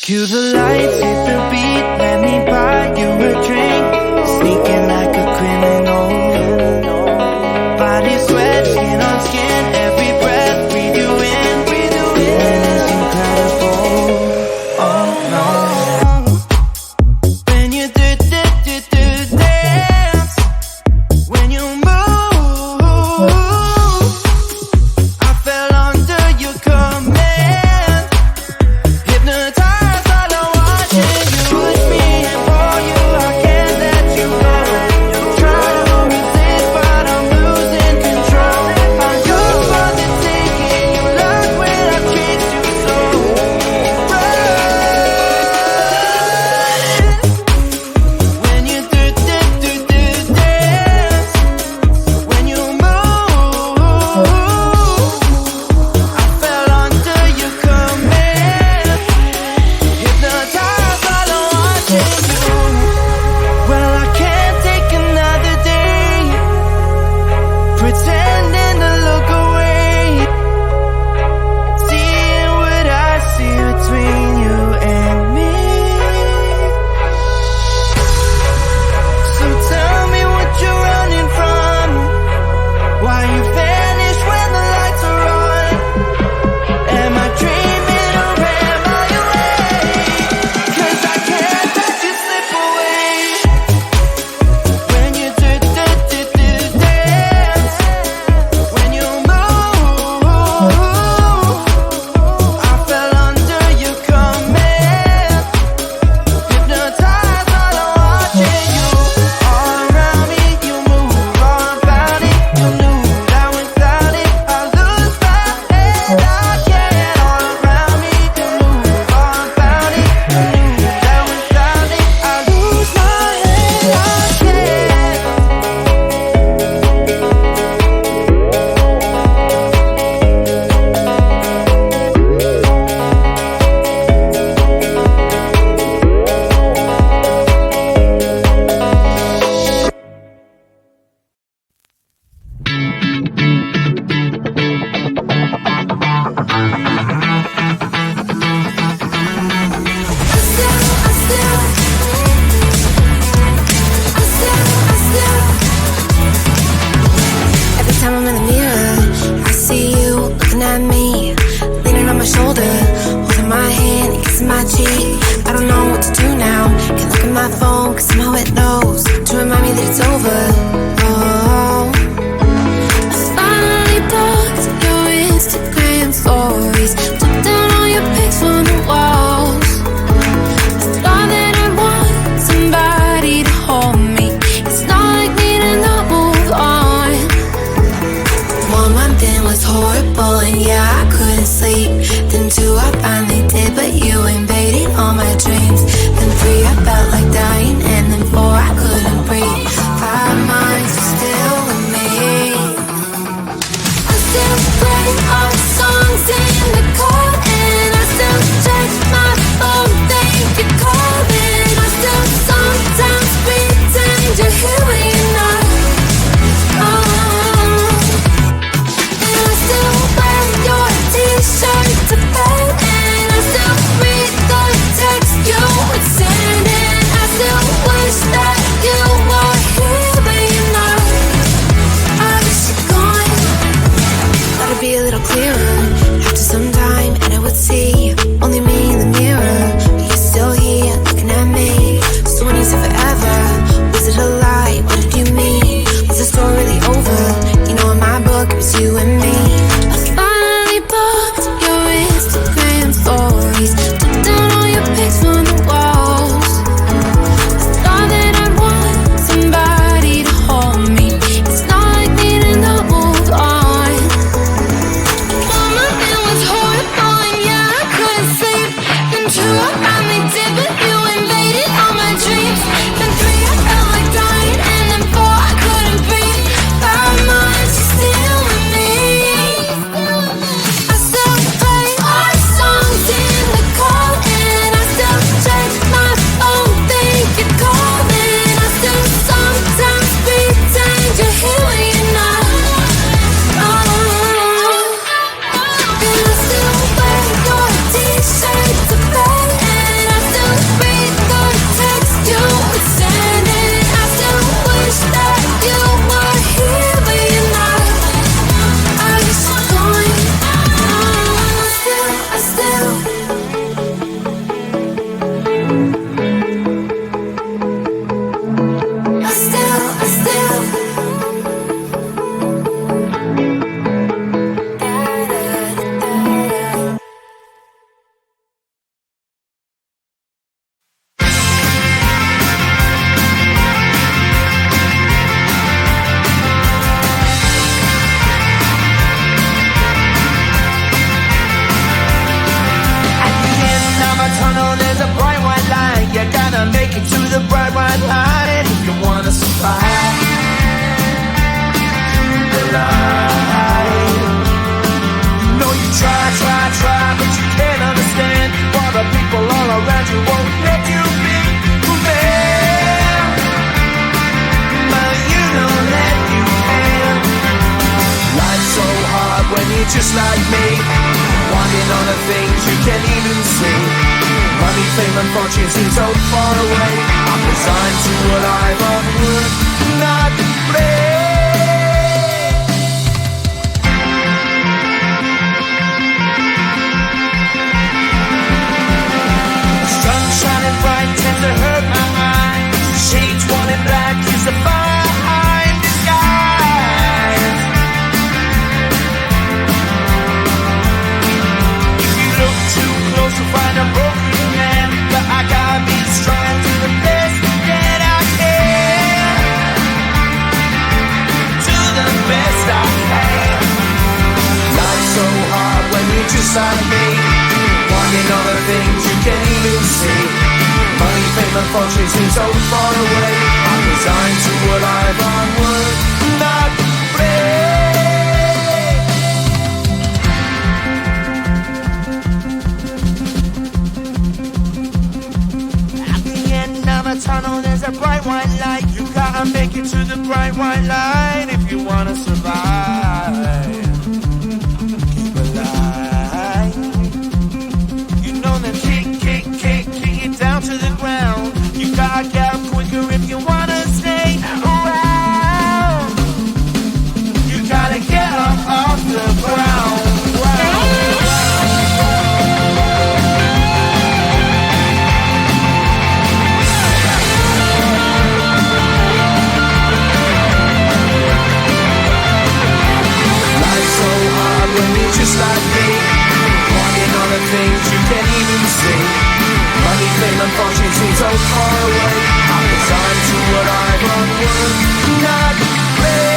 Cue the lights, hit the beat, let me buy you a drink. Sneaking like a criminal. Body sweat, skin on skin, every breath, breathe you in, feeling is incredible. Oh no. When you do dance, when you move, I fell under your command, hypnotized all I watching you. Push me and pull you, I can't let you go. Try to resist but I'm losing control. I'm yours for the taking, you love when I treat you so right. When you do dance, when you move, I fell under your command, hypnotized all I watching you. Well, I can't take another day pretending to look away, seeing what I see between you and me. So tell me what you're running from, why you vanish when the lights are on. Am I dreaming or am I awake? 'Cause I can't let you slip away. When you do dance, when you move, I fell under your command, hypnotized all I watching you. All around me, you move, all about it. You knew that without it, I lose my head. I can't. All around me, you move, all about it. You knew that without it, I lose my head. I can't. Every time I'm in the mirror, I see you looking at me, leaning on my shoulder, holding my hand, kissing my cheek. I don't know what to do now. Can't look at my phone, 'cause somehow it knows to remind me that it's over. Oh, I finally blocked your Instagram stories, took down all your pics from the walls. I thought that I want somebody to hold me. It's not like me to not move on. 1 month in was horrible and yeah, I couldn't sleep. Then 2, I finally did, but you invaded all my dreams. Then 3, I felt like dying, and then 4, I couldn't breathe. 5 months, you're still with me. I still play our songs in the car, and I still check my phone, think you're calling. I still sometimes pretend you're here when you're not. And I still wear your t-shirt to bed, and I still read the text you would send, and I still wish that you were here when you're not. I wish you're gone. Thought it'd be a little clearer after some time, and I would see only me in the mirror, but you're still here looking at me. So when you said forever, was it a lie? What did you mean? Was the story really over? You know, in my book, it was you and me. I finally blocked your Instagram stories, took down all your pics from the walls. I thought that I'd want somebody to hold me. It's not like me to not move on. 1 month it was horrible and yeah, I couldn't sleep. Then 2, I finally did, but you invaded all my dreams. Then 3, I felt like dying, and then 4, I couldn't breathe. 5 months, you're still with me. I still play our songs in the car, you, won't let you be man. But you don't let you in. Life's so hard when you're just like me, wanting all the things you can't even see. Money, fame and fortune seem so far away. I'm resigned to a life of work, not play. Sun shining bright tends to hurt my mind. Shades worn in black is the fire in disguise. If you look too close you'll find a broken man, but I gotta be strong to the best that I can. To the best I can. Life's so hard when you're just like me, wanting all the things you can't even see. Money, fame and fortune seem so far away. I'm resigned to a life on work, not play. At the end of a tunnel there's a bright white light. You gotta make it to the bright white light if you wanna survive. Keep alive. You know that kick it down to the ground. You gotta get up quicker if you wanna stay around. You gotta get up off the ground. Life's so hard when you're just like me, wanting all the things you can't even see. Money, fame and fortune seem so far away. I'm resigned to what I've on work, not play.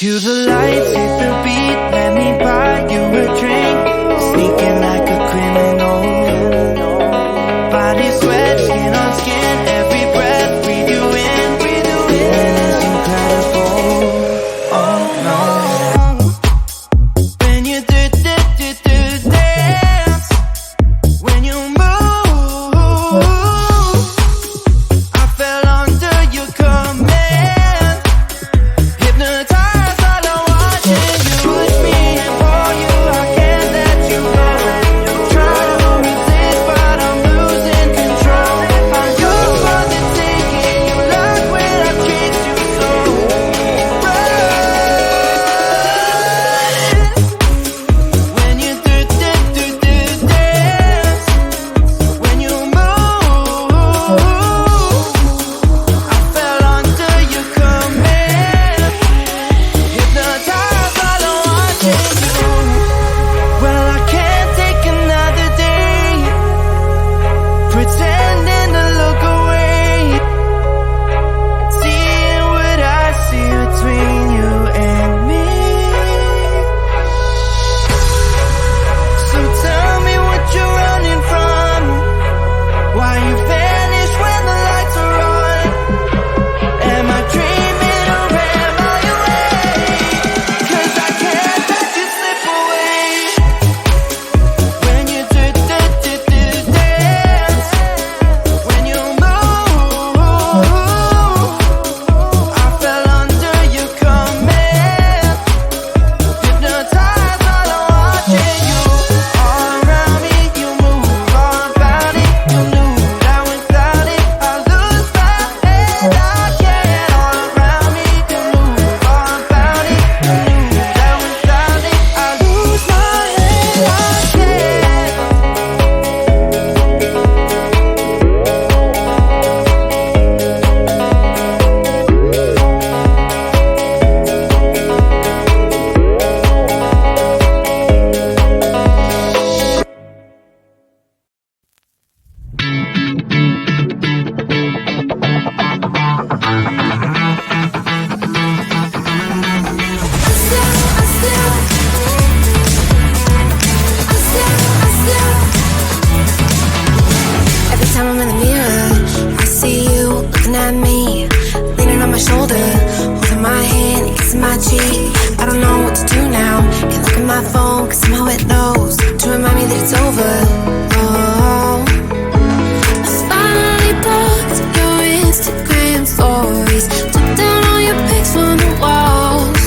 Cue the lights, hit the beat, let me buy you a drink. Sneaking like a criminal. Body sweat, skin on skin, every breath, breathe you in, feeling is incredible. Oh no. When you dance, when you move, I fell under your command. Hypnotized, all I'm watching you. Push me and pull you, I can't let you go. Try to resist, but I'm losing control. I'm yours for the taking. You love when I treat you so right. When you dance, when you move, I fell under your command. Hypnotized, all I'm watching you. Well, I can't take another day pretending to look away, seeing what I see between you and me. So tell me what you're running from, why you vanish when the lights are on. Am I dreaming or am I awake? 'Cause I can't let you slip away. When you dance, when you move, I fell under your command. Hypnotized, all I'm watching you. All around me, you move, all about it. You knew that without it, I lose my head. I can't. All around me, you move, all about it. You knew that without it, I lose my head. I can't. Every time I'm in the mirror, I see you looking at me, leaning on my shoulder, holding my hand, kissing my cheek. I don't know what to do now. Can't look at my phone, 'cause somehow it knows to remind me that it's over. Oh, I finally blocked your Instagram stories, took down all your pics from the walls.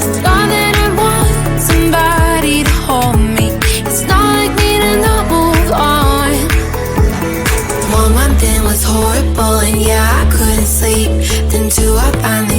I thought that I want somebody to hold me. It's not like me to not move on. 1 month in was horrible, and yeah, I couldn't sleep. Then 2, I finally